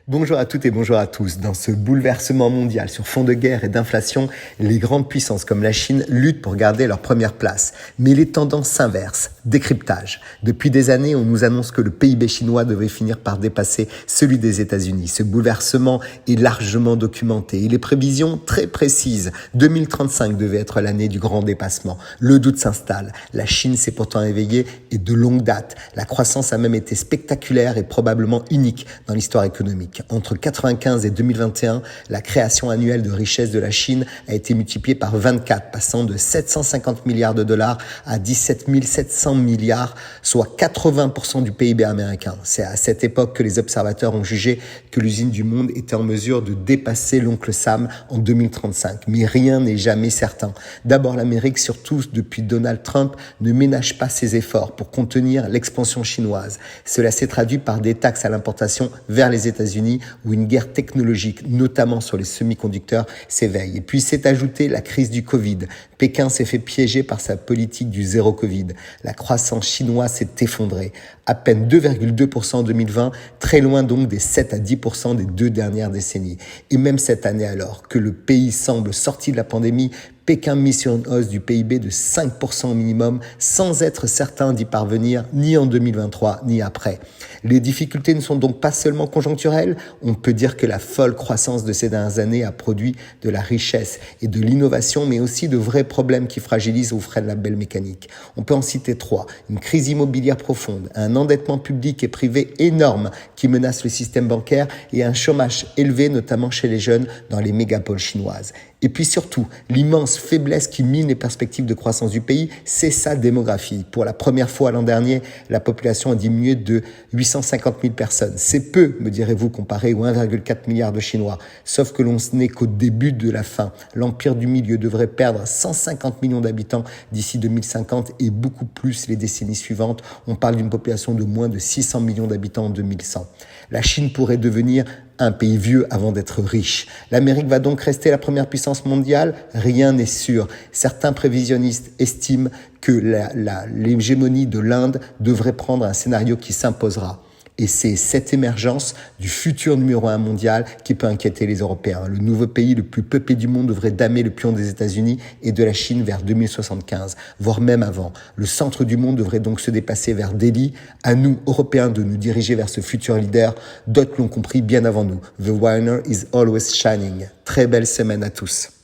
Bonjour à toutes et bonjour à tous. Dans ce bouleversement mondial sur fond de guerre et d'inflation, les grandes puissances comme la Chine luttent pour garder leur première place. Mais les tendances s'inversent. Décryptage. Depuis des années, on nous annonce que le PIB chinois devait finir par dépasser celui des États-Unis. Ce bouleversement est largement documenté et les prévisions très précises. 2035 devait être l'année du grand dépassement. Le doute s'installe. La Chine s'est pourtant éveillée et de longue date. La croissance a même été spectaculaire et probablement unique dans l'histoire économique. Entre 1995 et 2021, la création annuelle de richesse de la Chine a été multipliée par 24, passant de 750 milliards de dollars à 17 700 milliards, soit 80% du PIB américain. C'est à cette époque que les observateurs ont jugé que l'usine du monde était en mesure de dépasser l'oncle Sam en 2035. Mais rien n'est jamais certain. D'abord, l'Amérique, surtout depuis Donald Trump, ne ménage pas ses efforts pour contenir l'expansion chinoise. Cela s'est traduit par des taxes à l'importation vers les États-Unis, où une guerre technologique, notamment sur les semi-conducteurs, s'éveille. Et puis s'est ajoutée la crise du Covid. Pékin s'est fait piéger par sa politique du zéro Covid. La croissance chinoise s'est effondrée. À peine 2,2% en 2020, très loin donc des 7 à 10% des 2 dernières décennies. Et même cette année, alors que le pays semble sorti de la pandémie, Pékin mise sur une hausse du PIB de 5% au minimum, sans être certain d'y parvenir ni en 2023 ni après. Les difficultés ne sont donc pas seulement conjoncturelles. On peut dire que la folle croissance de ces dernières années a produit de la richesse et de l'innovation, mais aussi de vrais problèmes qui fragilisent ou freinent la belle mécanique. On peut en citer 3. Une crise immobilière profonde, un endettement public et privé énorme qui menace le système bancaire et un chômage élevé, notamment chez les jeunes dans les mégapoles chinoises. Et puis surtout, l'immense faiblesse qui mine les perspectives de croissance du pays, c'est sa démographie. Pour la première fois l'an dernier, la population a diminué de 850 000 personnes. C'est peu, me direz-vous, comparé aux 1,4 milliard de Chinois. Sauf que l'on n'est qu'au début de la fin. L'Empire du Milieu devrait perdre 150 millions d'habitants d'ici 2050 et beaucoup plus les décennies suivantes. On parle d'une population de moins de 600 millions d'habitants en 2100. La Chine pourrait devenir un pays vieux avant d'être riche. L'Amérique va donc rester la première puissance mondiale? Rien n'est sûr. Certains prévisionnistes estiment que l'hégémonie de l'Inde devrait prendre un scénario qui s'imposera. Et c'est cette émergence du futur numéro 1 mondial qui peut inquiéter les Européens. Le nouveau pays le plus peuplé du monde devrait damer le pion des États-Unis et de la Chine vers 2075, voire même avant. Le centre du monde devrait donc se dépasser vers Delhi. À nous, Européens, de nous diriger vers ce futur leader. D'autres l'ont compris bien avant nous. The winner is always shining. Très belle semaine à tous.